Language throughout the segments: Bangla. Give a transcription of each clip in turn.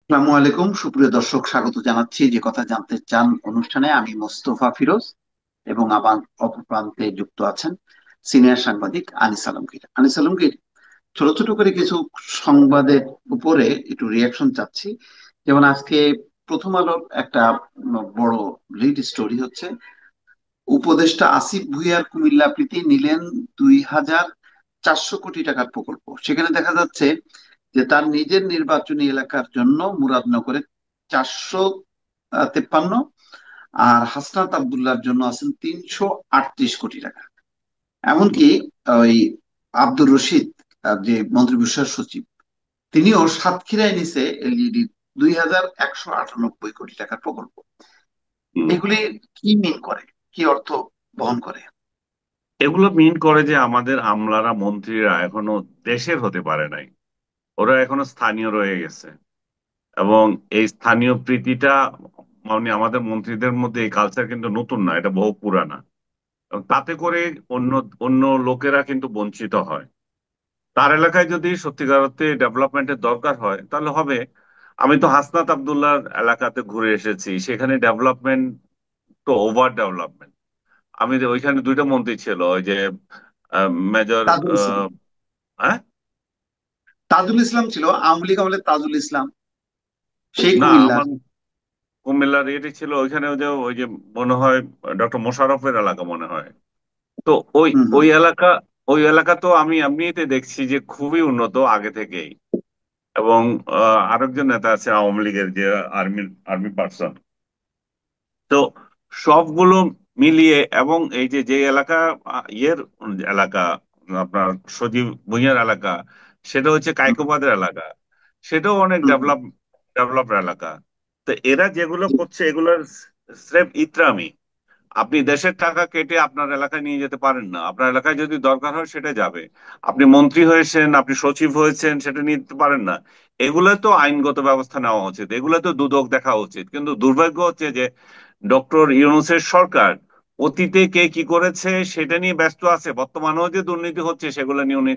আসসালামু আলাইকুম, সুপ্রিয় দর্শক, স্বাগত জানাচ্ছি যে কথা জানতে চান অনুষ্ঠানে। আমি মোস্তফা ফিরোজ এবং আমার অপর প্রান্তে যুক্ত আছেন সিনিয়র সাংবাদিক আনিস আলমগীর। আনিস আলমগীর, ছোট ছোট করে কিছু সংবাদের উপরে একটু রিয়াকশন চাচ্ছি। যেমন আজকে প্রথম আলোর একটা বড় লিড স্টোরি হচ্ছে, উপদেষ্টা আসিফ ভুঁইয়ার কুমিল্লা প্রীতি নিলেন 2,400 কোটি টাকার প্রকল্প। সেখানে দেখা যাচ্ছে যে তার নিজের নির্বাচনী এলাকার জন্য মুরাদনগরে 453, আর হাসনাত আব্দুল্লাহর জন্য আছেন 338 কোটি টাকা। এমনকি ওই আব্দুর রশিদ, যে মন্ত্রিপরিষদ সচিব, তিনিও সাতক্ষীরায় নিছে এলইডি 2,198 কোটি টাকার প্রকল্প। হুম। এগুলি কি মিন করে, কি অর্থ বহন করে? এগুলো মিন করে যে আমাদের আমলারা মন্ত্রীরা এখনো দেশের হতে পারে নাই। ওরা এখনো স্থানীয় রয়ে গেছে। এবং এই স্থানীয় প্রীতিটা মানে আমাদের মন্ত্রীদের মধ্যে এই কালচার কিন্তু নতুন না, এটা বহু পুরানা। এবং তাতে করে অন্য অন্য লোকেরা কিন্তু বঞ্চিত হয়। তার এলাকায় যদি সত্যিকার অর্থে ডেভেলপমেন্টের দরকার হয় তাহলে হবে। আমি তো হাসনাত আব্দুল্লাহর এলাকাতে ঘুরে এসেছি, সেখানে ডেভেলপমেন্ট তো ওভার ডেভেলপমেন্ট। ওইখানে দুইটা মন্ত্রী ছিল, ওই যে মেজর। তাজুল ইসলাম। হ্যাঁ। তাজুল ইসলাম ছিল আওয়ামী লীগ আমলে, তাজুল ইসলাম, সেই না, কুমিল্লার। আমার কুমিল্লার এটি ছিল ওইখানে, ওই যে মনে হয় ডক্টর মোশাররফের এলাকা মনে হয়। তো ওই হম হম। ওই এলাকা ওই এলাকা তো আমি এমনিতে দেখছি যে খুবই উন্নত আগে থেকেই। এবং আরেকজন নেতা আছে আওয়ামী লীগের, যে আর্মি আর্মি পার্সন। তো সবগুলো মিলিয়ে, এবং এই যে যে এলাকা, ইয়ের এলাকা, আপনার সজীব ভুঁইয়ার এলাকা, সেটা হচ্ছে হম কায়কোবাদের এলাকা। সেটাও অনেক হম হম। ডেভেলপ এলাকা। তো এরা যেগুলো করছে এগুলোর স্রেফ ইতরামি। আপনি দেশের টাকা কেটে আপনার এলাকায় নিয়ে যেতে পারেন না। আপনার এলাকায় যদি দরকার হয় সেটা যাবে। আপনি মন্ত্রী হয়েছেন, আপনি সচিব হয়েছেন, সেটা নিয়ে যেতে পারেন না। এগুলো তো আইনগত ব্যবস্থা নেওয়া উচিত, এগুলো তো দুদক দেখা উচিত। কিন্তু দুর্ভাগ্য হচ্ছে যে ডক্টর ইউনূসের সরকার অতীতে কে কি করেছে সেটা নিয়ে ব্যস্ত আছে, বর্তমানেও যে দুর্নীতি হচ্ছে সেগুলো নিয়ে উনি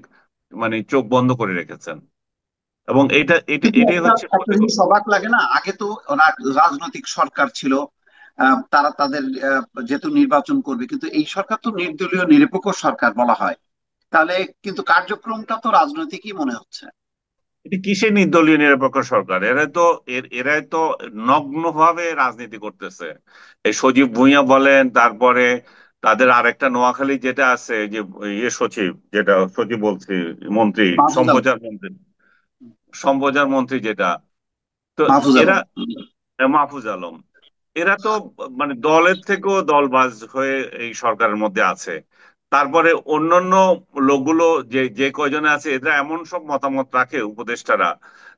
মানে চোখ বন্ধ করে রেখেছেন। এবং কিন্তু এটাই একটা হচ্ছে একটা জিনিস অবাক লাগে না, আগে তো ওরা রাজনৈতিক সরকার ছিল। তারা তাদের যেহেতু নির্বাচন করবে, কিন্তু এই সরকার তো নির্দলীয় নিরপেক্ষ সরকার বলা হয়। তাহলে কিন্তু কার্যক্রমটা তো রাজনৈতিকই মনে হচ্ছে। এটি কিসের নির্দলীয় নিরপেক্ষ সরকার? এরাই তো নগ্নভাবে রাজনীতি করতেছে। এই সজীব ভুঁইয়া বলেন, তারপরে তাদের আরেকটা নোয়াখালী যেটা আছে, যে ইয়ে সচিব, যেটা সচিব বলছি, মন্ত্রী, মাহফুজ আলম। সম্প্রচার মন্ত্রী, সম্প্রচার মন্ত্রী যেটা। তো মাহফুজ এরা, আলম। মাহফুজ আলম, এরা তো মানে দলের থেকেও দলবাজ হয়ে এই সরকারের মধ্যে আছে। তারপরে অন্যান্য লোকগুলো, যে যে কয়জনে আছে, এরা এমন সব মতামত রাখে উপদেষ্টারা।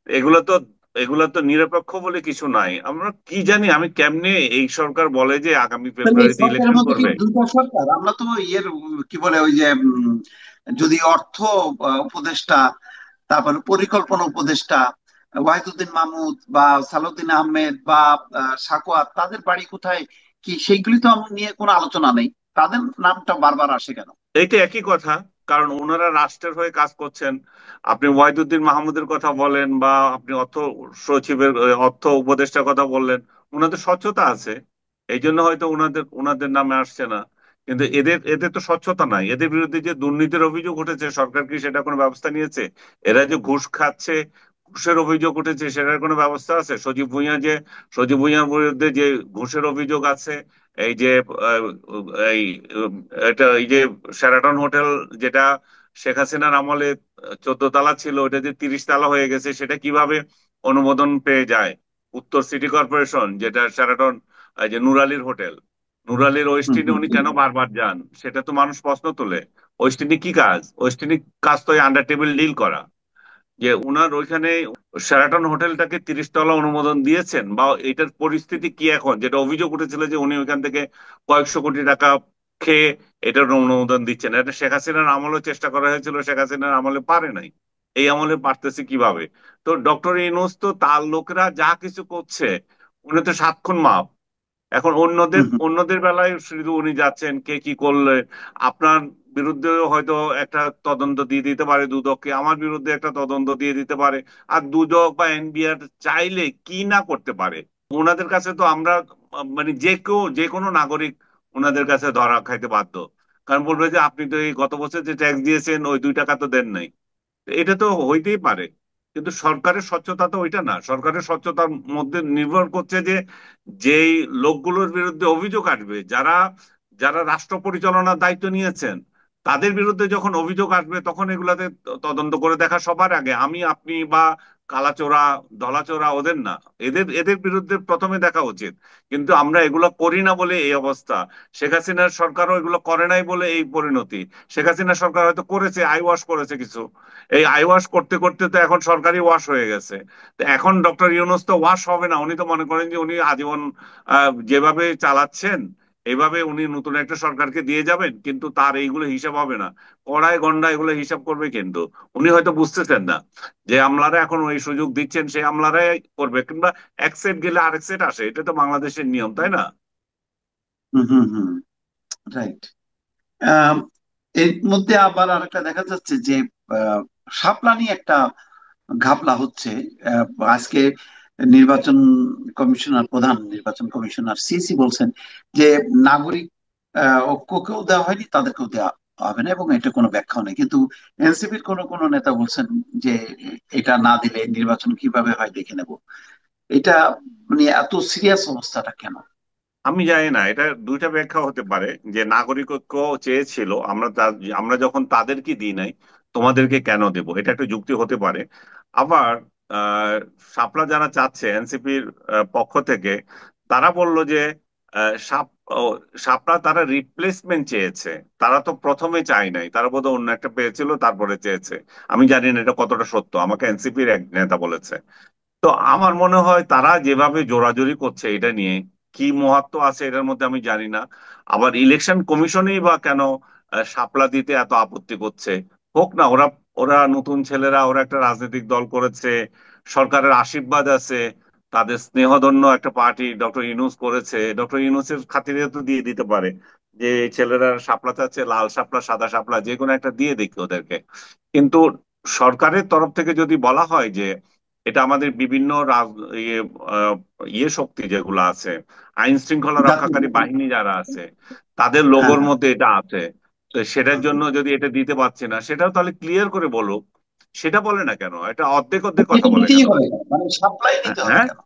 এগুলো তো এগুলো তো নিরপেক্ষ বলে কিছু নাই। আমরা কি জানি, আমি কেমনে এই সরকার বলে যে আগামী তাহলে এই ফেব্রুয়ারিতে সরকারের ইলেকশন মধ্যে কি করবে। দুইটা সরকার? আমরা তো ইয়ের কি বলে ওই যে যদি অর্থ উপদেষ্টা, তারপরে পরিকল্পনা উপদেষ্টা ওয়াহিদুদ্দিন মাহমুদ বা সালাউদ্দিন আহমেদ বা সাকোয়াত, তাদের বাড়ি কোথায়, কি সেইগুলি তো নিয়ে কোনো আলোচনা নেই। তাদের নামটা বারবার আসে কেন? এইটা একই কথা, কারণ ওনারা রাষ্ট্রের হয়ে কাজ করছেন। আপনি ওয়াহিদুদ্দিন মাহমুদের কথা বলেন, বা আপনি অর্থ সচিবের, অর্থ উপদেষ্টার কথা বললেন, ওনাদের স্বচ্ছতা আছে, এই জন্য হয়তো ওনাদের ওনাদের নামে আসছে না। কিন্তু এদের এদের তো স্বচ্ছতা নাই। এদের বিরুদ্ধে যে দুর্নীতির অভিযোগ উঠেছে, সরকার কি সেটা কোনো ব্যবস্থা নিয়েছে? এরা যে ঘুষ খাচ্ছে, ঘুষের অভিযোগ উঠেছে, সেটার কোনো ব্যবস্থা আছে? সজীব ভুঁইয়ার বিরুদ্ধে যে ঘুষের অভিযোগ আছে, এই যে আহ, এই এই যে শেরাটন হোটেল, যেটা শেখ হাসিনার আমলে 14 তলা ছিল, ওটা যে 30 তলা হয়ে গেছে, সেটা কিভাবে অনুমোদন পেয়ে যায়? উত্তর সিটি কর্পোরেশন, যেটা শেরাটন, এই যে নুরালির হোটেল, নুরালির হুম ওয়েস্টিনে হুম উনি হুম। কেন বারবার যান? সেটা তো মানুষ প্রশ্ন তোলে। ওয়েস্টিনে কি কাজ? ওয়েস্টিনে কাজ তো আন্ডার টেবিল ডিল করা। যে উনার ওইখানে শেরাটন হোটেলটাকে 30 তলা অনুমোদন দিয়েছেন, বা এটার পরিস্থিতি কি এখন? যেটা অভিযোগ উঠেছিল যে উনি ওইখান থেকে কয়েকশো কোটি টাকা খেয়ে এটার অনুমোদন দিচ্ছেন। এটা শেখ হাসিনার আমলে চেষ্টা করা হয়েছিল, শেখ হাসিনার আমলে পারে নাই। এই আমলে পারতেছে কিভাবে? তো ডক্টর ইউনূস তো তার লোকেরা যা কিছু করছে, উনি তো সাতক্ষণ মাপ। এখন অন্যদের হুম হুম। অন্যদের বেলায় শুধু উনি যাচ্ছেন কে কি করলে। আপনার বিরুদ্ধেও হয়তো একটা তদন্ত দিয়ে দিতে পারে দুদককে, আমার বিরুদ্ধে একটা তদন্ত দিয়ে দিতে পারে। আর দুদক বা এনবিআর চাইলে কি না করতে পারে। ওনাদের কাছে তো আমরা মানে যে কেউ, যে কোনো নাগরিক ওনাদের কাছে ধরা খাইতে বাধ্য। কারণ বলবে যে আপনি তো এই গত বছর যে ট্যাক্স দিয়েছেন ওই 2 টাকা তো দেন নাই। এটা তো হইতেই পারে। কিন্তু সরকারের স্বচ্ছতা তো ওইটা না। সরকারের স্বচ্ছতার মধ্যে নির্ভর করছে যে যেই লোকগুলোর বিরুদ্ধে অভিযোগ আসবে, যারা যারা রাষ্ট্র পরিচালনার দায়িত্ব নিয়েছেন, তাদের বিরুদ্ধে যখন অভিযোগ আসবে তখন এগুলাতে তদন্ত করে দেখা সবার আগে আমি আপনি বা কালাচোরা ধলাচোরা ওদের না, এদের এদের বিরুদ্ধে প্রথমে দেখা উচিত। কিন্তু আমরা এগুলো করি না বলে এই অবস্থা। শেখ হাসিনার সরকারও এগুলো করে নাই বলে এই পরিণতি। শেখ হাসিনা সরকার হয়তো করেছে, আই ওয়াশ করেছে কিছু। এই আই ওয়াশ করতে করতে তো এখন সরকারি ওয়াশ হয়ে গেছে। তো এখন ডক্টর ইউনূস তো ওয়াশ হবে না। উনি তো মনে করেন যে উনি আজীবন যেভাবে চালাচ্ছেন এইভাবে উনি নতুন একটা সরকারকে দিয়ে যাবেন, কিন্তু তার এইগুলো হিসাব হবে না। কড়ায় গন্ডা এগুলো হিসাব করবে। কিন্তু উনি হয়তো বুঝতেছেন না যে আমলারা এখন ওই সুযোগ দিচ্ছেন, সেই আমলারাই করবে। কিংবা এক সেট গেলে আরেক সেট আসে, এটা তো বাংলাদেশের নিয়ম, তাই না? হুম হুম হুম, রাইট। এর মধ্যে আবার আরেকটা দেখা যাচ্ছে যে আহ, শাপলা নিয়ে একটা ঘাপলা হচ্ছে। আহ, আজকে নির্বাচন কমিশনার, প্রধান নির্বাচন কমিশনার সিসি বলছেন যে নাগরিক ঐক্যকেও দেওয়া হয়নি, তাদেরকেও দেওয়া হবে না, এবং এটা কোনো ব্যাখ্যাও নেই। কিন্তু এনসিপির কোনো কোনো নেতা বলছেন যে এটা না দিলে নির্বাচন কিভাবে হয় দেখে নেব। এটা মানে এত সিরিয়াস অবস্থাটা কেন? আমি জানি না, এটা দুইটা ব্যাখ্যা হতে পারে। যে নাগরিকত্ব চেয়েছিল, আমরা যখন তাদেরকে দিই নাই, তোমাদেরকে কেন দেব, এটা একটা যুক্তি হতে পারে। আবার আহ শাপলা যারা চাচ্ছে এনসিপির পক্ষ থেকে, তারা বলল যে আহ, শাপ ও, শাপলা তারা রিপ্লেসমেন্ট চেয়েছে। তারা তো প্রথমে চায় নাই, তারা বোধহয় অন্য একটা পেয়েছিল তারপরে চেয়েছে। আমি জানি না এটা কতটা সত্য, আমাকে এনসিপির এক নেতা বলেছে। তো আমার মনে হয় তারা যেভাবে জোরাজুরি করছে এটা নিয়ে, কি মহত্ব আছে এটার মধ্যে আমি জানি না। আবার ইলেকশন কমিশনেই বা কেন শাপলা দিতে এত আপত্তি করছে। হোক না, ওরা ওরা নতুন ছেলেরা, ওরা একটা রাজনৈতিক দল করেছে, সরকারের আশীর্বাদ আছে, তাদের স্নেহধন্য একটা পার্টি ডক্টর ইউনূস করেছে, ডক্টর ইউনূসের খাতিরে তো দিয়ে দিতে পারে। যে ছেলেরা শাপলা চাচ্ছে, লাল শাপলা সাদা শাপলা যে কোনো একটা দিয়ে দেখি ওদেরকে। কিন্তু সরকারের তরফ থেকে যদি বলা হয় যে এটা আমাদের বিভিন্ন ইয়ে আহ, ইয়ে শক্তি যেগুলো আছে, আইন শৃঙ্খলা জাতীয় রক্ষাকারী বাহিনী যারা আছে, তাদের হ্যাঁ লোগোর হ্যাঁ। মধ্যে এটা আছে। তো সেটার হুম, জন্য হুম। যদি এটা দিতে পারছে না, সেটাও তাহলে ক্লিয়ার করে বলুক। সেটা বলে না কেন, এটা অর্ধেক অর্ধেক কথা এটা বলে নিতেই কেন? হবে কেন? মানে সাপ্লাই নিতে হবে হ্যাঁ, কেন? হ্যাঁ।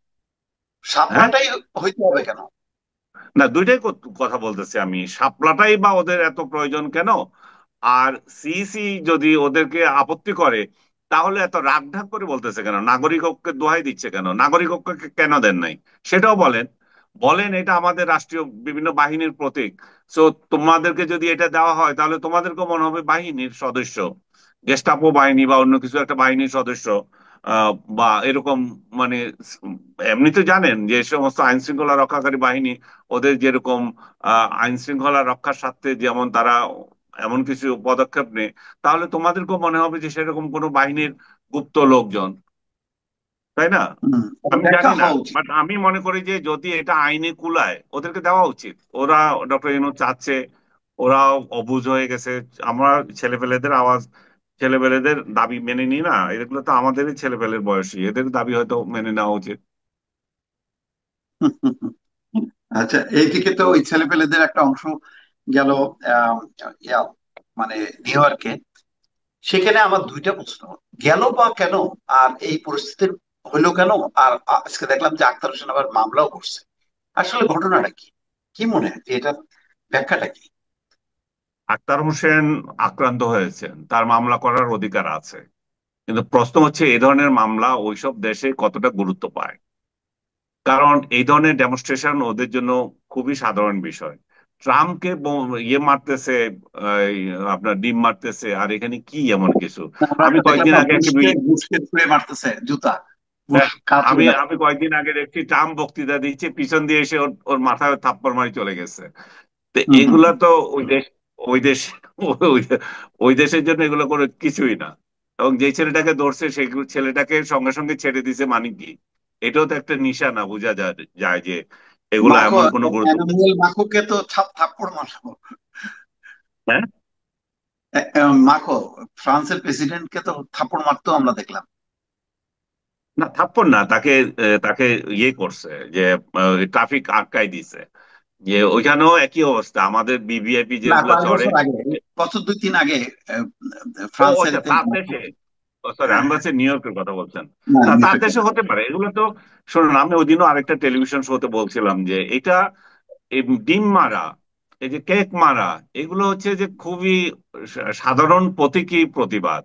সাপলাটাই হইতে হবে কেন? না, দুইটাই কথা বলতেছি আমি। শাপলাটাই বা ওদের এত প্রয়োজন কেন? আর সিইসি যদি ওদেরকে আপত্তি করে, তাহলে এত রাগঢাক করে বলতেছে কেন? নাগরিকত্বের দোহাই দিচ্ছে কেন? নাগরিকত্বকে কেন দেন নাই সেটাও বলেন। বলেন এটা আমাদের রাষ্ট্রীয় বিভিন্ন বাহিনীর প্রতীক। সো তোমাদেরকে যদি এটা দেওয়া হয় তাহলে তোমাদেরকেও মনে হবে বাহিনীর সদস্য, গেস্টাপো বাহিনী বা অন্য কিছু একটা বাহিনীর সদস্য। বা এরকম মানে এমনিতে জানেন যে সমস্ত আইন শৃঙ্খলা রক্ষাকারী বাহিনী, ওদের যেরকম আইন শৃঙ্খলা রক্ষার স্বার্থে যেমন তারা এমন কিছু পদক্ষেপ নেয়, তাহলে তোমাদেরকেও মনে হবে যে সেরকম কোনো বাহিনীর গুপ্ত লোকজন, তাই না? হম, এটা আমি ব্যাখ্যা জানি না, হওয়া উচিত। বাট আমি মনে করি যে যদি এটা আইনে কুলায় ওদেরকে দেওয়া উচিত। ওরা ডক্টর ইনু চাচ্ছে, ওরা অবুঝ হয়ে গেছে। আমরা ছেলেপেলেদের আওয়াজ, ছেলেপেলেদের দাবি মেনে নিই না, এগুলো তো আমাদেরই ছেলেপেলের বয়সী, এদের দাবি হয়তো মেনে নেওয়া উচিত। আচ্ছা, এইদিকে তো ওই ছেলেপেলেদের একটা অংশ গেল আহ, ইয়া, মানে নিউ ইয়র্কে। সেখানে আমার দুইটা প্রশ্ন, গেল বা কেন? আর এই পরিস্থিতির হইলো কেন? আর আজকে দেখলাম যে আক্তার হোসেন আবার মামলাও করছে। আসলে ঘটনাটা কি? কি মনে হয় যে এটা ব্যাখ্যাটা কি? আক্তার হোসেন আক্রান্ত হয়েছেন, তার মামলা করার অধিকার আছে। কিন্তু প্রশ্ন হচ্ছে এই ধরনের মামলা ওইসব দেশে কতটা গুরুত্ব পায়। কারণ এই ধরনের ডেমনস্ট্রেশন ওদের জন্য খুবই সাধারণ বিষয়। ট্রাম্পকে ইয়ে মারতেছে, এই আপনার ডিম মারতেছে, আর এখানে কি এমন কিছু? আমরা আমি একটা দেখলাম কয়েকদিন না, আগে একটা বুশকে বুশকে ছুঁড়ে মারতেছে জুতা, বুশ হ্যাঁ, কাজ আমি চলে আমি যাচ্ছে। কয়েকদিন আগে দেখছি ট্রাম্প বক্তৃতা দিচ্ছে, পিছন দিয়ে এসে ওর ওর মাথায় থাপ্পড় মারি চলে গেছে। তো হম হম এগুলা হম। তো ওই দেশ ওই ওই দেশের জন্য এগুলো কোনো কিছুই না। এবং যে ছেলেটাকে ধরছে সেই ছেলেটাকে সঙ্গে সঙ্গে ছেড়ে দিছে, মানে কি? এটাও তো একটা নিশানা, বোঝা যায় যায় যে এগুলো মাখো, এমন কোনো গুরুত্ব। এনামুল মাখুকে তো থাপ্পড় মারলো। হ্যাঁ, মাখো, ফ্রান্সের প্রেসিডেন্টকে তো থাপ্পড় মারতেও আমরা দেখলাম। না, থাপ্পড় না, তাকে তাকে ইয়ে করছে যে ট্রাফিক আটকাই দিছে, যে ওইখানেও একই অবস্থা, আমাদের বিভিআইপি না, যেগুলো কয়েক চড়ে। বছর আগে, বছর দুই তিন আগে আহ, ও ফ্রান্সের আচ্ছা, তার দেশে, সরি হ্যাঁ আমি হ্যাঁ। ভাবছি নিউ ইয়র্কের কথা বলছেন। না, না, তার নিউটনের দেশে কথা হতে বলছি। পারে এগুলো তো। শুনুন, আমি ওই দিনও আরেকটা টেলিভিশন শোতে বলছিলাম যে এটা, এই ডিম মারা, এই যে কেক মারা, এগুলো হচ্ছে যে খুবই সাধারণ প্রতীকী প্রতিবাদ।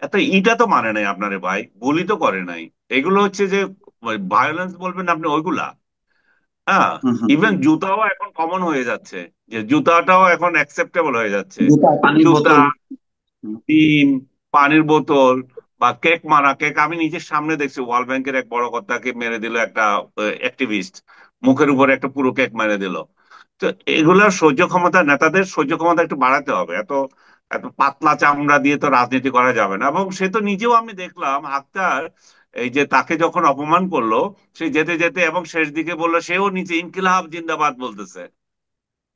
এত ইটা তো মানে নাই আপনারে ভাই, গুলি তো করে নাই। এগুলো হচ্ছে যে ভায়োলেন্স বলবেন আপনি ওইগুলা। হ্যাঁ, হুম হুম। ইভেন জুতাও এখন কমন হয়ে যাচ্ছে, যে জুতাটাও এখন অ্যাকসেপ্টেবল হয়ে যাচ্ছে। জুতা, পানির জুতা, বোতল। হুম, ডিম, পানির বোতল, বা কেক মারা। কেক আমি নিজের সামনে দেখছি, ওয়ার্ল্ড ব্যাংকের এক বড় কর্তাকে মেরে দিল একটা অ্যাক্টিভিস্ট, মুখের উপরে একটা পুরো কেক মেরে দিল। তো এগুলার সহ্য ক্ষমতা, নেতাদের সহ্য ক্ষমতা একটু বাড়াতে হবে। এত এত পাতলা চামড়া দিয়ে তো রাজনীতি করা যাবে না। এবং সে তো নিজেও, আমি দেখলাম আক্তার, এই যে তাকে যখন অপমান করলো, সে যেতে যেতে এবং শেষ দিকে বললো সেও নিচে ইনকিলাব জিন্দাবাদ বলতেছে।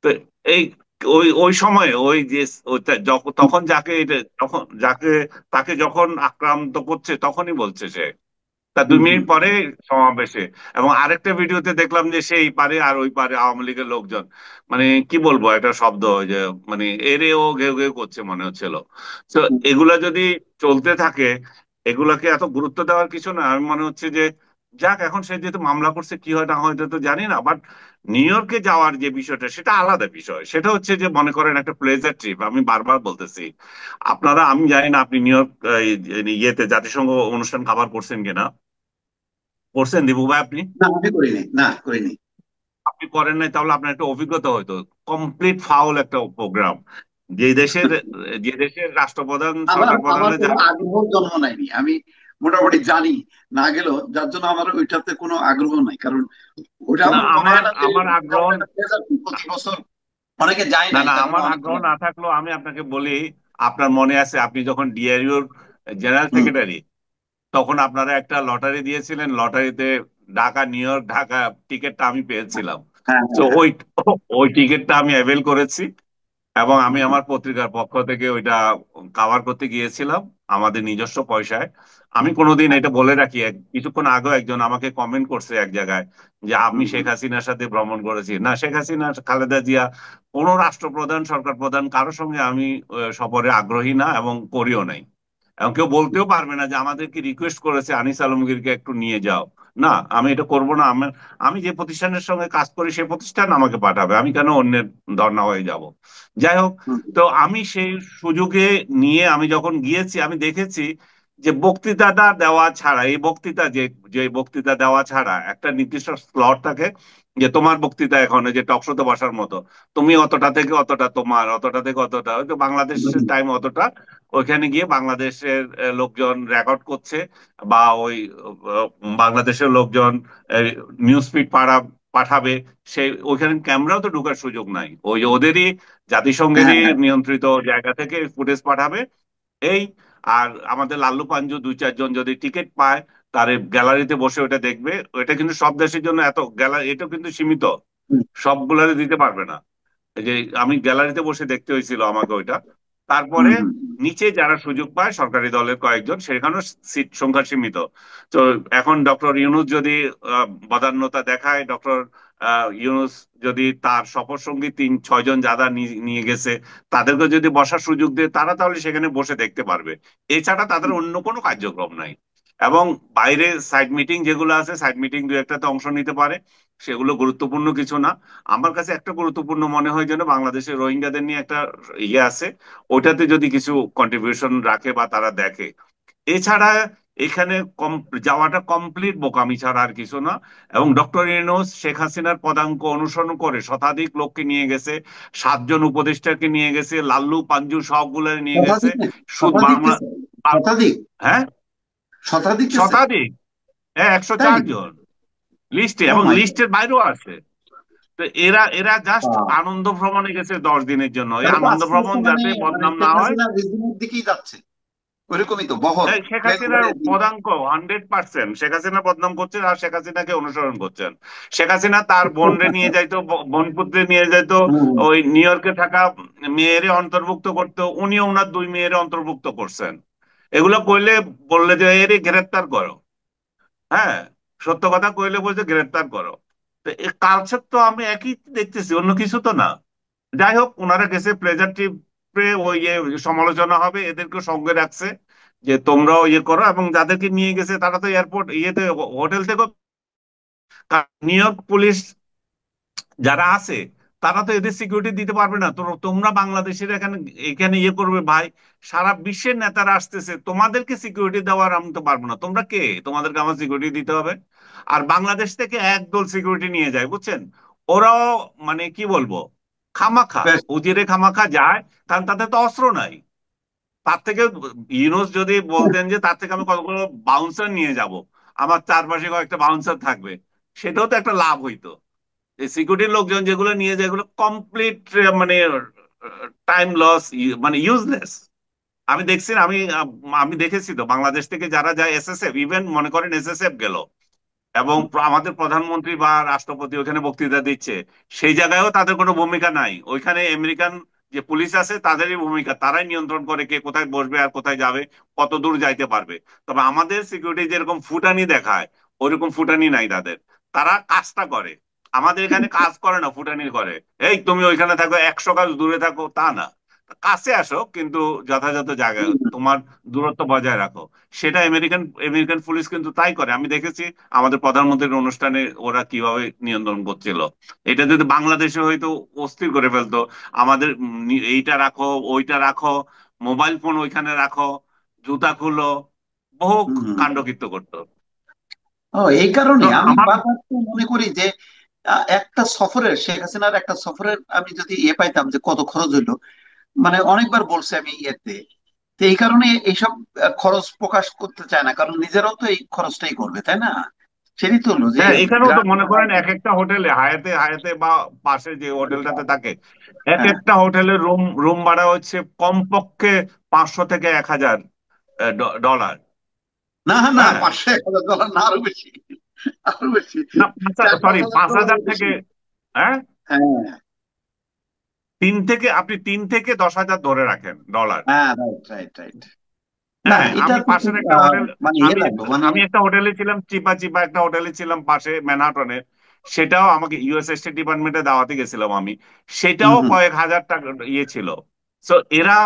তো এই ওই ওই সময়ে ওই যে হুম, তখন যাকে তখন যাকে, তাকে যখন আক্রান্ত করছে তখনই বলছে সে, তার দুই হুম, মিনিট হুম, পরে সমাবেশে। এবং আরেকটা ভিডিওতে দেখলাম যে সেই পারে আর ওই পারে আওয়ামী লীগের লোকজন, মানে কি বলবো একটা শব্দ, ওই যে মানে এরে ও ঘেউ ঘেউ করছে মনে হচ্ছিল। তো হুম, এগুলা যদি চলতে থাকে, এগুলাকে এত গুরুত্ব দেওয়ার কিছু না। আমি মনে হচ্ছে যে যাক, এখন সে যেহেতু মামলা করছে, কি হয় না হয় এটা তো জানি না, বাট নিউ ইয়র্কে যাওয়ার যে বিষয়টা সেটা আলাদা বিষয়। সেটা হচ্ছে যে মনে করেন একটা প্লেজার ট্রিপ। আমি বারবার বলতেছি, আপনারা, আমি জানি না আপনি নিউ ইয়র্ক ইয়েতে জাতিসংঘ অনুষ্ঠান কভার করছেন কিনা। করছেন দিবু ভাই আপনি? না আমি করিনি, না করিনি। আপনি করেন নাই, তাহলে আপনার একটা অভিজ্ঞতা হয়তো। কমপ্লিট ফাউল একটা প্রোগ্রাম। যে দেশের, যে দেশের রাষ্ট্রপ্রধান, আমার সরকার আমার প্রধানরা কোনো যাবে। আগ্রহ জন্ম নেয়নি, আমি মোটামুটি জানি না গেলেও, যার জন্য আমার ওইটাতে কোনো আগ্রহ নাই, কারণ ওটা না, আমার মনে আমার হয় না যে আমার আগ্রহ, একটা pleasure প্রতি বছর অনেকে যায় না নাই, না, তার জন্য আমার আমি আগ্রহ করি না না। থাকলেও আমি আপনাকে বলি, আপনার মনে আছে আপনি যখন ডিআরইউর জেনারেল হুম, সেক্রেটারি, তখন আপনারা একটা লটারি দিয়েছিলেন। লটারিতে ঢাকা নিউ ইয়র্ক ঢাকা টিকিটটা আমি পেয়েছিলাম। হ্যাঁ তো হ্যাঁ হ্যাঁ। ওই ওই টিকিটটা আমি অ্যাভেল করেছি, এবং আমি হুম, হুম, আমার পত্রিকার পক্ষ থেকে ওইটা কাভার করতে গিয়েছিলাম আমাদের নিজস্ব পয়সায়। আমি কোনোদিন হ্যাঁ, এটা বলে রাখি, কিছুক্ষণ আগেও একজন আমাকে কমেন্ট করছে এক জায়গায় যে আমি হুম, শেখ হুম, হাসিনার সাথে ভ্রমণ করেছি। না, শেখ হাসিনা, খালেদা জিয়া, কোন রাষ্ট্রপ্রধান, সরকার প্রধান কারোর সঙ্গে আমি সফরে আগ্রহী না এবং করিও নাই। এবং কেউ বলতেও পারবে না যে আমাদেরকে রিকোয়েস্ট করেছে আনিস আলমগীরকে একটু নিয়ে যাও। না, আমি এটা করব না। আমি যে প্রতিষ্ঠানের সঙ্গে কাজ করি সেই প্রতিষ্ঠান আমাকে পাঠাবে, আমি কেন অন্যের ধর্ণা হয়ে যাব। যাই হোক, হুম, তো আমি সেই সুযোগে নিয়ে আমি যখন গিয়েছি, আমি দেখেছি যে বক্তৃতাটা দেওয়া ছাড়া, এই বক্তৃতা যে, যে বক্তৃতা দেওয়া ছাড়া একটা নির্দিষ্ট স্লট থাকে, যে তোমার বক্তৃতা এখন ওই যে টকশোতে বসার মতো, তুমি অতটা থেকে অতটা, তোমার অতটা থেকে অতটা, হয়তো বাংলাদেশের হুম, টাইম অতটা, ওইখানে গিয়ে বাংলাদেশের লোকজন রেকর্ড করছে, বা ওই বাংলাদেশের লোকজন নিউজ ফিড পাঠাবে। সেই ওইখানে ক্যামেরাও তো ঢোকার সুযোগ নাই, ওই যে ওদেরই হ্যাঁ জাতিসংঘেরই হ্যাঁ। নিয়ন্ত্রিত জায়গা থেকে ফুটেজ পাঠাবে। এই, আর আমাদের লাল্লু পাঞ্জু দুই চারজন যদি টিকিট পায়, তার গ্যালারিতে বসে ওটা দেখবে। ওটা কিন্তু সব দেশের জন্য এত গ্যালারি, এটা কিন্তু সীমিত, হুম, সবগুলারে দিতে পারবে না। এই যে আমি গ্যালারিতে বসে দেখতে হয়েছিল আমাকে ওইটা। হুম, তারপরে হুম, নিচে যারা সুযোগ পায় সরকারি দলের কয়েকজন, সেখানেও সিট সংখ্যা সীমিত। তো এখন ডক্টর ইউনূস যদি বদান্যতা দেখায়, ডক্টর ইউনূস যদি তার সফর সঙ্গী তিন ছয় জন যারা নিয়ে গেছে, তাদেরকে যদি বসার সুযোগ দেয়, তারা তাহলে সেখানে বসে দেখতে পারবে। এছাড়া তাদের হুম, অন্য কোনো কার্যক্রম নাই। এবং বাইরে সাইড মিটিং যেগুলো আছে, সাইড মিটিং দু একটাতে অংশ নিতে পারে, সেগুলো গুরুত্বপূর্ণ কিছু না। আমার কাছে একটা গুরুত্বপূর্ণ মনে হয় যেন বাংলাদেশের রোহিঙ্গাদের নিয়ে একটা ইয়ে আছে, ওটাতে যদি কিছু কন্ট্রিবিউশন রাখে বা তারা দেখে। এছাড়া এখানে যাওয়াটা কমপ্লিট বোকামি ছাড়া আর কিছু না। এবং ডক্টর ইউনূস শেখ হাসিনার পদাঙ্ক অনুসরণ করে শতাধিক লোককে নিয়ে গেছে, সাতজন উপদেষ্টাকে নিয়ে গেছে, লাল্লু পাঞ্জু সবগুলো নিয়ে গেছে। শতাধিক নাকি? শুধু শতাধিক বাংলা, গেছে? শতাধিক? হ্যাঁ, শতাধিক গেছে? শতাধিক, হ্যাঁ, একশো তাই চার নাকি? জন লিস্টে, ও এবং মাই গড! লিস্টের বাইরেও আছে। তো এরা এরা জাস্ট আনন্দ ভ্রমণে গেছে 10 দিনের জন্য। এই তাহলে তো আনন্দ আস্তে ভ্রমণ আস্তে মানে, যাতে মানে বদনাম না শেখ হয়। হাসিনা রেজিমের দিকেই যাচ্ছে। ওইরকমই তো বহর এই শেখ ফ্ল্যাগ হাসিনার ধরে দিন। পদাঙ্ক 100%, শেখ হাসিনা বদনাম করছেন আর শেখ হাসিনাকে অনুসরণ করছেন। শেখ হাসিনা তার বোনরে নিয়ে যাইতো, বোনপুত্রে নিয়ে যাইতো, হুম, ওই নিউ ইয়র্কে থাকা মেয়েরে অন্তর্ভুক্ত করতো, উনিও ওনার দুই মেয়েরে অন্তর্ভুক্ত করছেন। এগুলো কইলে বললে যে এরে গ্রেফতার করো। হ্যাঁ, সত্য কথা কইলে বলছে গ্রেফতার করো। তো এই কালচার তো আমি একই দেখতেছি, অন্য কিছু তো না। যাই হোক, ওনারা গেছে প্লেজার ট্রিপে, ওই সমালোচনা হবে, এদেরকে সঙ্গে রাখছে যে তোমরাও ইয়ে করো, এবং যাদেরকে নিয়ে গেছে তারা তো এয়ারপোর্ট ইয়েতে হোটেল থেকে, নিউ ইয়র্ক পুলিশ যারা আছে তারা তো এদের সিকিউরিটি দিতে পারবে না। তো তোমরা বাংলাদেশের এখানে এখানে ইয়ে করবে ভাই, সারা বিশ্বের নেতারা আসতেছে, তোমাদেরকে সিকিউরিটি দেওয়ার আমি তো পারবো না। তোমরা কে, তোমাদেরকে আমার সিকিউরিটি দিতে হবে? আর বাংলাদেশ থেকে একদল সিকিউরিটি নিয়ে যায়, বুঝছেন? ওরাও মানে কি বলবো, খামাখা, বেশ। উজিরে খামাখা যায়, কারণ তাদের তো অস্ত্র নাই। তার থেকে ইউনুস যদি বলতেন যে তার থেকে আমি কতগুলো বাউন্সার নিয়ে যাব, আমার চারপাশে কয়েকটা বাউন্সার থাকবে, সেটাও তো একটা লাভ হইতো। এই সিকিউরিটির লোকজন যেগুলো নিয়ে যায়, এগুলো কমপ্লিট মানে টাইম লস, মানে ইউজলেস। আমি দেখছি, আমি দেখেছি তো বাংলাদেশ থেকে যারা যায় এসএসএফ, ইভেন মনে করেন এসএসএফ গেল এবং আমাদের প্রধানমন্ত্রী বা রাষ্ট্রপতি ওখানে বক্তৃতা দিচ্ছে, সেই জায়গায়ও তাদের কোনো ভূমিকা নাই। ওইখানে আমেরিকান যে পুলিশ আছে তাদেরই ভূমিকা, তারাই নিয়ন্ত্রণ করে কে কোথায় বসবে আর কোথায় যাবে, কত দূর যাইতে পারবে। তবে আমাদের সিকিউরিটি যেরকম ফুটানি দেখায়, ওইরকম ফুটানি নাই তাদের। তারা কাজটা করে, আমাদের এখানে কাজ করে না, ফুটানি করে। এই তুমি ওইখানে থাকো, 100 গাজ দূরে থাকো, তা না, কাছে আসো কিন্তু যথাযথ জায়গায় হুম, তোমার দূরত্ব বজায় রাখো। সেটা আমেরিকান আমেরিকান পুলিশ কিন্তু তাই করে, আমি দেখেছি আমাদের প্রধানমন্ত্রীর অনুষ্ঠানে ওরা কিভাবে নিয়ন্ত্রণ করছিল। এটা যদি বাংলাদেশে হয়তো অস্থির করে ফেলতো। আমাদের এইটা রাখো, ওইটা রাখো, মোবাইল ফোন ওইখানে রাখো, জুতা খুলো, বহু হুম। কাণ্ডকীর্ত করতো। ও, এই কারণে তো আমি আমার, বারবার তো মনে করি যে একটা সফরের, শেখ হাসিনার একটা সফরের আমি যদি পাইতাম যে কত খরচ হইলো, মানে অনেকবার বলছে আমি তো এই কারণে এইসব খরচ প্রকাশ করতে চায় না, কারণ নিজেরাও তো এই খরচটাই করবে, তাই না? সেটাই তো হলো যে হ্যাঁ, এখানেও তো গ্রামে মনে করেন বাইরে। এক একটা হোটেলে, হায়াতে হায়াতে বা পাশে যে হোটেলটাতে থাকে, এক হ্যাঁ, একটা হোটেলের রুম রুম ভাড়া হচ্ছে কমপক্ষে 500 থেকে 1000 ডলার। না না, হ্যাঁ, 500-1000 না, আরো বেশি, আরো বেশি, না, চার পাঁচ সরি, হাজার পাঁচ ডলারের হাজার বেশি। থেকে, হ্যাঁ, হ্যাঁ, আপনি 3 থেকে 10,000 ধরে রাখেন ডলার। হ্যাঁ, রাইট, রাইট, রাইট। না, হ্যাঁ, এটা আমি তো খুব পাশের একটা হোটেল, মানে আমি লাগলো মানে। আমি একটা হোটেলে ছিলাম, চিপা চিপা একটা হোটেলে ছিলাম পাশে ম্যানহাটনে। সেটাও আমাকে ইউএস স্টেট ডিপার্টমেন্টে দাওয়াতে গেছিলাম আমি। হুম, সেটাও হুম। কয়েক হাজার টাকা ইয়ে ছিল। তো এরা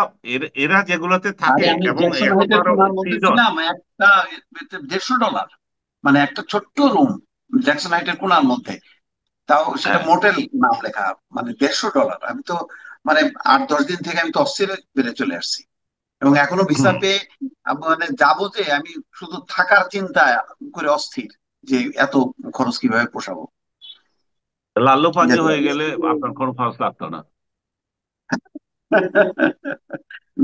এরা যেগুলোতে আরে থাকে, আমি এবং জ্যাকসন এখন তো হাইটের আরো কোনার মধ্যে সিজন। ছিলাম, একটা $150, মানে একটা ছোট্ট রুম জ্যাকসন হাইটের কোনার মধ্যে, তাও সেটা হ্যাঁ, মোটেল নাম লেখা, মানে $150। আমি তো মানে 8-10 দিন থেকে আমি তো অস্থির বেড়ে চলে আসছি, এবং এখনো ভিসা হুম, পেয়ে মানে যাবো যে আমি শুধু থাকার চিন্তা করে অস্থির, যে এত খরচ কিভাবে পোষাবো। লাল্লু পাঞ্জি যেতে হয়ে হবে। গেলে আপনার কোনো খরচ লাগতো না।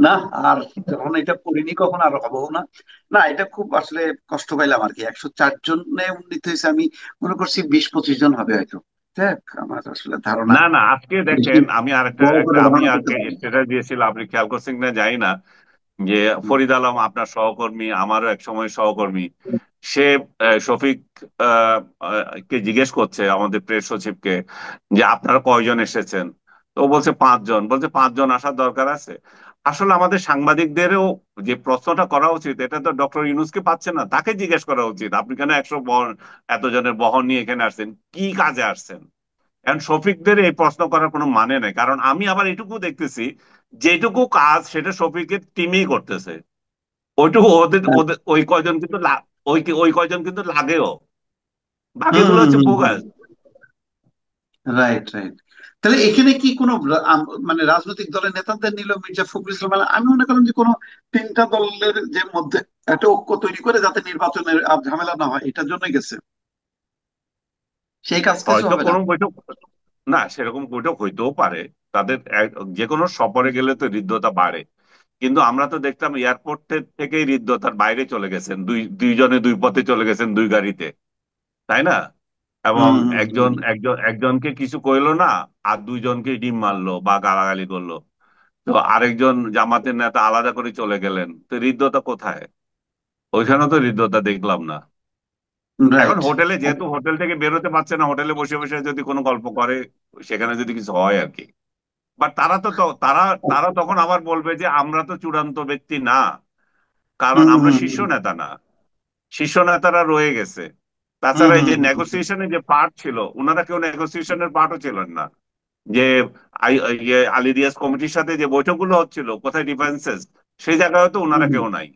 না, আর যখন এটা করিনি কখন, আর হবো না। না, এটা খুব আসলে কষ্ট পাইলাম আর কি। 104 জনে উন্নীত হয়েছে, আমি মনে করছি 20-25 জন হবে হয়তো। দেখ, আমার আসলে ধারণা না না, আজকে বেশি দেখেন, আমি আরেকটা বড় একটা করে আমি ধারণা করতে আজকে পারি না। স্ট্যাটাস দিয়েছিলাম, আপনি খেয়াল করছেন না জানি না, যে ফরিদ আলম আপনার সহকর্মী, আমারও এক সময় সহকর্মী, সে শফিক আহ, কে জিজ্ঞেস করছে, আমাদের প্রেস সচিবকে, যে আপনারা কয়জন এসেছেন। তো ও বলছে 5 জন। বলছে 5 জন আসার দরকার আছে? আসলে আমাদের সাংবাদিকদেরও যে প্রশ্নটা করা উচিত, এটা তো ডক্টর ইউনূসকে পাচ্ছে না, তাকে জিজ্ঞেস করা উচিত, আপনি কেন 100 বহন, এতজনের বহন নিয়ে এখানে আসছেন, কি কাজে আসছেন? এখন শফিকদের এই প্রশ্ন করার কোনো মানে নেই, কারণ আমি আবার এটুকু দেখতেছি, যেটুকু কাজ সেটা শফিকের টিমই করতেছে। ওইটুকু ওদের ওদের ওই কয়জন কিন্তু ওই কয়জন কিন্তু লাগেও, হুম, বাকিগুলো হুম, হচ্ছে হুম, বোগাস। Right, right. তাহলে এখানে কি কোনো মানে রাজনৈতিক দলের নেতাদের নিল মির্জা ফখরুল ইসলাম আমি মনে করেন যে কোনো তিনটা দলের যে মধ্যে একটা ঐক্য তৈরি করে যাতে নির্বাচনের আর ঝামেলা না হয়, এটার জন্য গেছে, সেই কাজ কিছু হয়তো হবে না। কোনো বৈঠক, না সেরকম বৈঠক হইতেও পারে। তাদের যে কোনো সফরে গেলে তো হৃদ্যতা বাড়ে, কিন্তু আমরা তো দেখলাম এয়ারপোর্ট থেকেই হৃদ্যতার বাইরে চলে গেছেন, দুইজনে দুই পথে চলে গেছেন, দুই গাড়িতে, তাই না? এবং হুম, হুম, হুম। একজনকে কিছু কইলো না, আর দুইজনকে ডিম মারলো বা গালাগালি করলো। তো আরেকজন জামাতের নেতা আলাদা করে চলে গেলেন, তো হৃদ্যতা কোথায়? ওইখানে তো হৃদ্যতা দেখলাম না। এখন রাইট। হোটেলে, যেহেতু হোটেল থেকে বেরোতে পারছে না, হোটেলে বসে বসে যদি কোনো গল্প করে, সেখানে যদি কিছু হয় আর কি। বাট তারা তারা তখন আবার বলবে যে আমরা তো চূড়ান্ত ব্যক্তি না, কারণ হুম আমরা হুম শীর্ষ হুম নেতা না, শীর্ষ নেতারা রয়ে গেছে। হুম তাছাড়া এই হুম যে হুম হুম। নেগোসিয়েশনের যে পার্ট ছিল, ওনারা কেউ নেগোসিয়েশনের পার্টও ছিলেন না। যে ইয়ে আলী রিয়াজ কমিটির সাথে যে বৈঠকগুলো হচ্ছিল, কোথায় ডিফারেন্সেস, সেই জায়গায় তো ওনারা হুম কেউ নাই।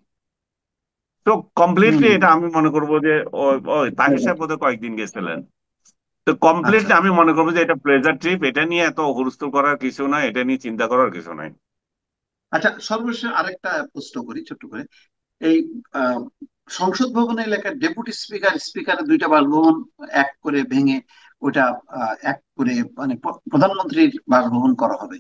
তো কমপ্লিটলি হুম। এটা আমি মনে করবো যে ওই ওই তাহির সাহেব বোধহয় কয়েকদিন গেছিলেন। তো আচ্ছা। কমপ্লিটলি আমি মনে করবো যে এটা প্লেজার ট্রিপ, এটা নিয়ে এত হুলস্থুল করার কিছু নাই, এটা নিয়ে চিন্তা করার কিছু নাই। আচ্ছা, সর্বশেষ আরেকটা প্রশ্ন করি ছোট্ট করে। এই আহ, সংসদ ভবন এলাকার ডেপুটি স্পিকার স্পিকারের দুইটা বাসভবন এক করে ভেঙে ওটা এক করে মানে প্রধানমন্ত্রীর বাসভবন করা হবে,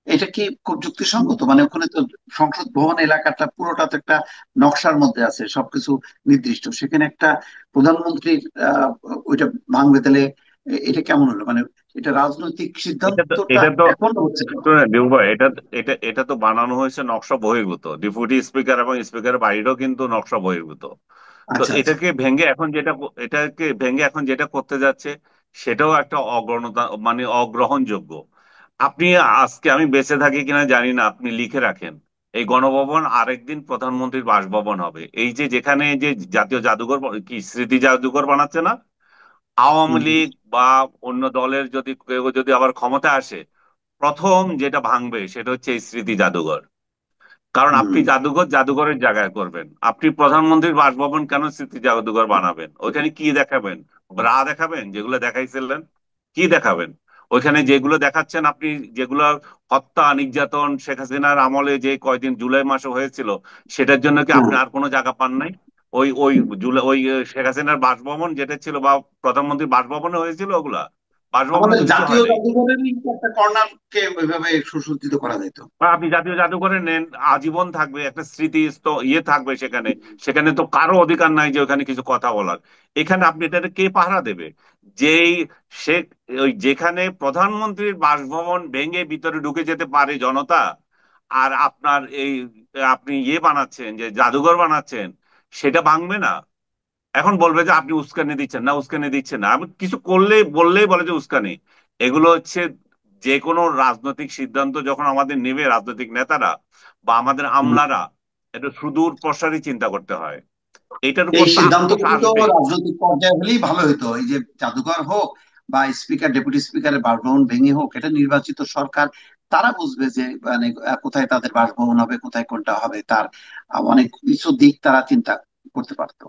এটা কি খুব যুক্তিসঙ্গত? মানে ওখানে তো সংসদ ভবন এলাকাটা পুরোটা তো একটা নকশার মধ্যে আছে, সবকিছু নির্দিষ্ট, সেখানে একটা প্রধানমন্ত্রীর ওইটা ভাঙবে তাহলে এটা কেমন হলো? মানে এটা রাজনৈতিক সিদ্ধান্তটা এটা তো এখন হচ্ছে কেন? শুনে দেবু ভাই, এটা এটা এটা তো বানানো হয়েছে নকশা বহির্ভূত। ডেপুটি স্পিকার এবং স্পিকারের বাড়িরও কিন্তু নকশা বহির্ভূত। তো আচ্ছা আচ্ছা। এটাকে ভেঙে এখন যেটা করতে যাচ্ছে, সেটাও একটা অগ্রণতা, মানে অগ্রহণযোগ্য। আপনি, আজকে আমি বেঁচে থাকি কিনা জানি না, আপনি লিখে রাখেন এই গণভবন আরেকদিন প্রধানমন্ত্রীর বাসভবন হবে। এই যে যেখানে যে জাতীয় জাদুঘর, কি স্মৃতি জাদুঘর বানাচ্ছে না, আওয়ামী হুম হুম লীগ বা অন্য দলের যদি কেউ যদি আবার ক্ষমতা আসে, প্রথম যেটা ভাঙবে সেটা হচ্ছে এই স্মৃতি জাদুঘর। কারণ আপনি হুম। জাদুঘরের জায়গায় করবেন, আপনি প্রধানমন্ত্রীর বাসভবন কেন স্মৃতি জাদুঘর বানাবেন? ওইখানে কি দেখাবেন? ব্রা দেখাবেন যেগুলো দেখাইছিলেন? কি দেখাবেন? ওইখানে যেগুলো দেখাচ্ছেন আপনি, যেগুলো হত্যা নির্যাতন শেখ হাসিনার আমলে যে কয়দিন জুলাই মাসে হয়েছিল, সেটার জন্য কি হ্যাঁ, আপনি আর কোনো জায়গা পান নাই? ওই ওই জুলাই, শেখ হাসিনার বাসভবন যেটা ছিল, বা প্রধানমন্ত্রীর বাসভবনে হয়েছিল, ওগুলা বাসভবনে আমাদের তো কিছু জাতীয় হয় নাই। জাদুঘরেরই একটা কর্নারকে ওইভাবে সুসজ্জিত করা যেত। বা আপনি জাতীয় জাদুঘরে নেন, আজীবন থাকবে একটা স্মৃতি ইয়ে থাকবে সেখানে। সেখানে তো কারো অধিকার নাই যে ওখানে কিছু কথা বলার। এখানে আপনি এটাকে কে পাহারা দেবে? যেই সে ওই যেখানে প্রধানমন্ত্রীর বাসভবন ভেঙে ভিতরে ঢুকে যেতে পারে জনতা, আর আপনার এই আপনি ইয়ে বানাচ্ছেন, যে জাদুঘর বানাচ্ছেন, সেটা ভাঙবে না। এখন বলবে যে আপনি উস্কানি দিচ্ছেন না, উস্কানি দিচ্ছেন না। আমি কিছু করলেই বললেই বলে যে উস্কানি। এগুলো হচ্ছে যে কোনো রাজনৈতিক সিদ্ধান্ত যখন আমাদের নেবে রাজনৈতিক নেতারা বা আমাদের হুম। আমলারা, এটা সুদূর প্রসারী চিন্তা করতে হয়। এটার এই উপর তো আক্রোশ সিদ্ধান্তগুলো তো আসবে। রাজনৈতিক পর্যায়ে হলেই ভালো হতো, এই যে জাদুঘর হোক বা স্পিকার ডেপুটি স্পিকারের বাসভবন ভেঙে হোক, এটা নির্বাচিত সরকার, তারা বুঝবে যে মানে কোথায় তাদের বাসভবন হবে, কোথায় কোনটা হবে, তার অনেক কিছু দিক তারা চিন্তা করতে পারতো।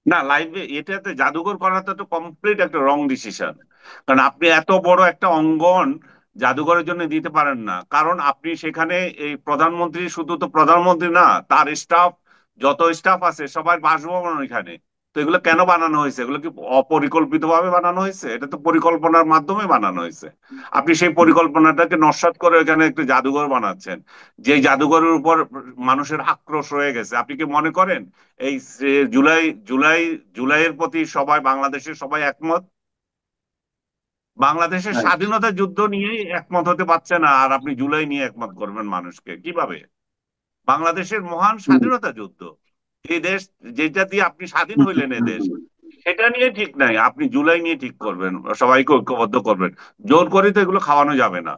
না, লাইভে এটাতে জাদুঘর করাটা তো কমপ্লিট একটা রং ডিসিশন। কারণ আপনি এত বড় একটা অঙ্গন জাদুঘরের জন্য দিতে পারেন না। কারণ আপনি সেখানে এই প্রধানমন্ত্রী, শুধু তো প্রধানমন্ত্রী না, তার স্টাফ, যত স্টাফ আছে সবার বাসভবন ওইখানে। তো এগুলো কেন বানানো হয়েছে? এগুলো কি অপরিকল্পিত ভাবে বানানো হয়েছে? এটা তো পরিকল্পনার মাধ্যমে বানানো হয়েছে। আপনি সেই পরিকল্পনাটাকে নস্যাৎ করে এখানে একটা জাদুঘর বানাচ্ছেন, যে জাদুঘরের উপর মানুষের আক্রোশ রয়ে গেছে। আপনি কি মনে করেন এই জুলাই জুলাই জুলাইয়ের প্রতি সবাই, বাংলাদেশের সবাই একমত? বাংলাদেশের রাইট। স্বাধীনতা যুদ্ধ নিয়েই একমত হতে পারছে না, আর আপনি জুলাই নিয়ে একমত করবেন মানুষকে কিভাবে? বাংলাদেশের মহান স্বাধীনতা যুদ্ধ, এই দেশ যেটা দিয়ে আপনি স্বাধীন হইলেন, এ দেশ, সেটা নিয়ে ঠিক নাই, আপনি জুলাই নিয়ে ঠিক করবেন, সবাইকে ঐক্যবদ্ধ করবেন। জোর করে তো এগুলো খাওয়ানো যাবে না।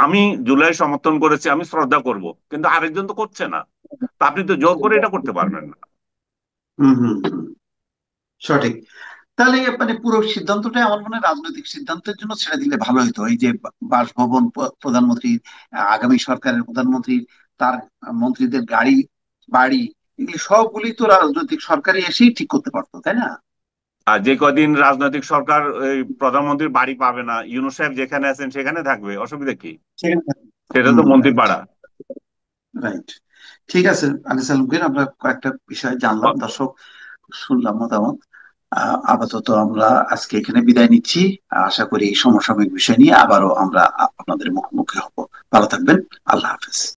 আমি জুলাই সমর্থন করেছি, আমি শ্রদ্ধা করব, কিন্তু আরেকজন তো করছে না। তা আপনি তো জোর করে এটা করতে পারবেন না। হম হম। সঠিক। তাহলে মানে পুরো সিদ্ধান্তটাই আমার মনে হয় রাজনৈতিক সিদ্ধান্তের জন্য ছেড়ে দিলে ভালো হতো। এই যে বাসভবন, প্রধানমন্ত্রীর, আগামী সরকারের প্রধানমন্ত্রীর, তার মন্ত্রীদের গাড়ি, বাড়ি, এগুলি সবগুলি তো রাজনৈতিক সরকারই এসেই ঠিক করতে পারতো, তাই না? আর যে কদিন রাজনৈতিক সরকার এই প্রধানমন্ত্রীর বাড়ি পাবে না, ইউনূস সাহেব যেখানে আছেন সেখানে থাকবে, অসুবিধা কি? সেখানে সেটা তো হম। মন্ত্রী রাইট। পাড়া। রাইট। ঠিক আছে আনিস আলমগীর, আমরা কয়েকটা বিষয় জানলাম, দর্শক শুনলাম মতামত। আপাতত আমরা আজকে এখানে বিদায় নিচ্ছি। আশা করি এই সমসাময়িক বিষয় নিয়ে আবারও আমরা আপনাদের মুখোমুখি হব। ভালো থাকবেন। আল্লাহ হাফেজ।